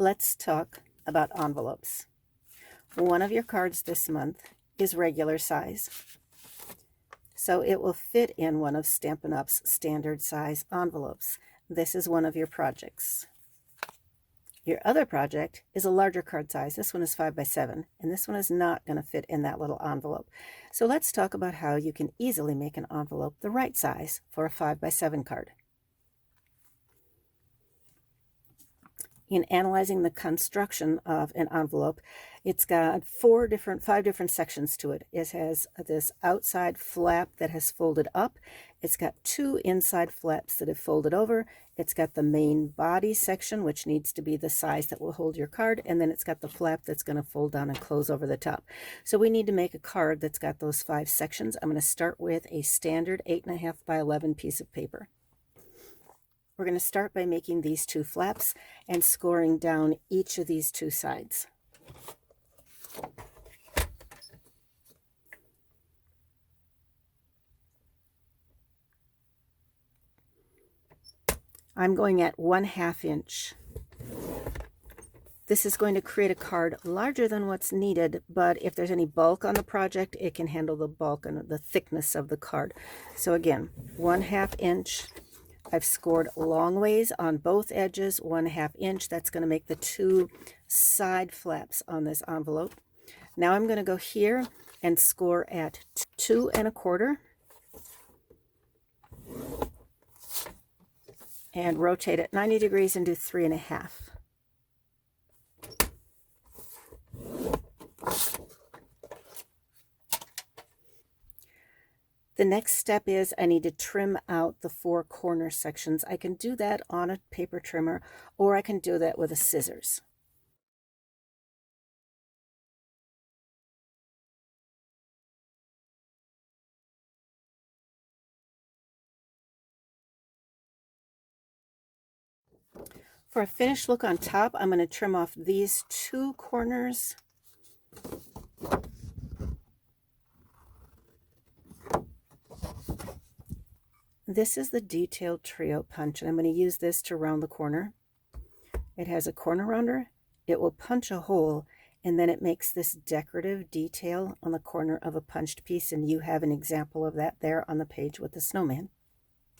Let's talk about envelopes. One of your cards this month is regular size, so it will fit in one of Stampin' Up's standard size envelopes. This is one of your projects. Your other project is a larger card size. This one is 5 by 7, and this one is not going to fit in that little envelope. So let's talk about how you can easily make an envelope the right size for a 5 by 7 card. In analyzing the construction of an envelope, it's got 5 different sections to it. It has this outside flap that has folded up. It's got 2 inside flaps that have folded over. It's got the main body section, which needs to be the size that will hold your card, and then it's got the flap that's going to fold down and close over the top. So we need to make a card that's got those 5 sections. I'm going to start with a standard 8.5 by 11 piece of paper. We're going to start by making these 2 flaps and scoring down each of these 2 sides. I'm going at 1/2 inch. This is going to create a card larger than what's needed, but if there's any bulk on the project, it can handle the bulk and the thickness of the card. So again, 1/2 inch. I've scored long ways on both edges, 1/2 inch. That's going to make the 2 side flaps on this envelope. Now I'm going to go here and score at 2 1/4 and rotate it 90 degrees and do 3 1/2. The next step is I need to trim out the 4 corner sections. I can do that on a paper trimmer, or I can do that with a scissors. For a finished look on top, I'm going to trim off these 2 corners. This is the detailed trio punch, and I'm going to use this to round the corner. It has a corner rounder. It will punch a hole, and then it makes this decorative detail on the corner of a punched piece, and you have an example of that there on the page with the snowman.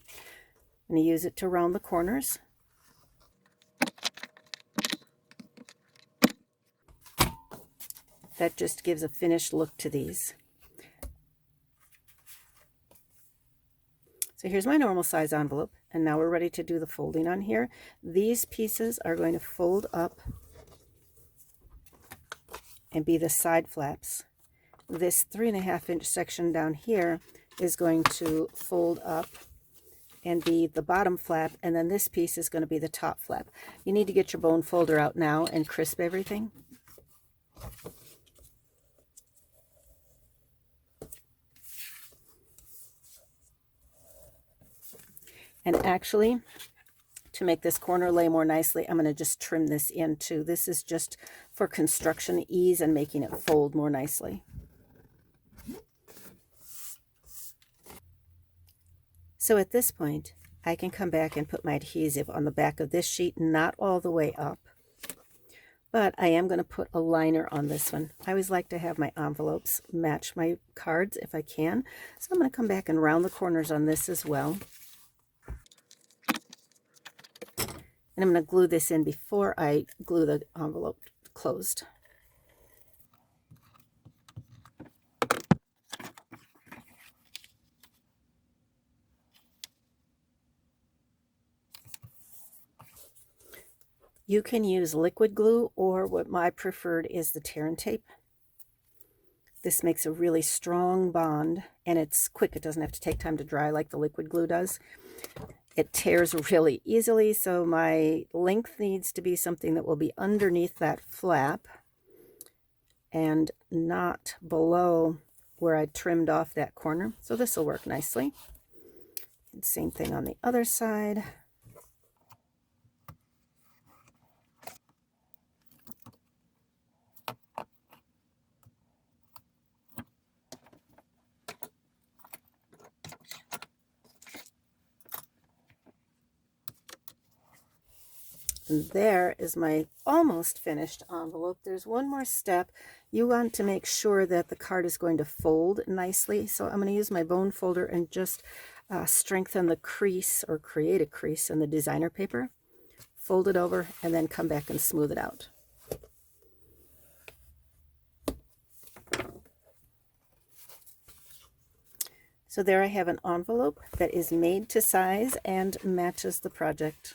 I'm going to use it to round the corners. That just gives a finished look to these. So here's my normal size envelope, and now we're ready to do the folding on here. These pieces are going to fold up and be the side flaps. This 3 1/2 inch section down here is going to fold up and be the bottom flap, and then this piece is going to be the top flap. You need to get your bone folder out now and crisp everything. And actually, to make this corner lay more nicely, I'm going to just trim this in too. This is just for construction ease and making it fold more nicely. So at this point, I can come back and put my adhesive on the back of this sheet, not all the way up, but I am going to put a liner on this one. I always like to have my envelopes match my cards if I can. So I'm going to come back and round the corners on this as well. And I'm going to glue this in before I glue the envelope closed. You can use liquid glue, or what my preferred is the tear and tape. This makes a really strong bond, and it's quick. It doesn't have to take time to dry like the liquid glue does. It tears really easily, so my length needs to be something that will be underneath that flap and not below where I trimmed off that corner. So this will work nicely. And same thing on the other side. And there is my almost finished envelope. There's one more step. You want to make sure that the card is going to fold nicely. So I'm going to use my bone folder and just strengthen the crease, or create a crease in the designer paper. Fold it over and then come back and smooth it out. So there I have an envelope that is made to size and matches the project.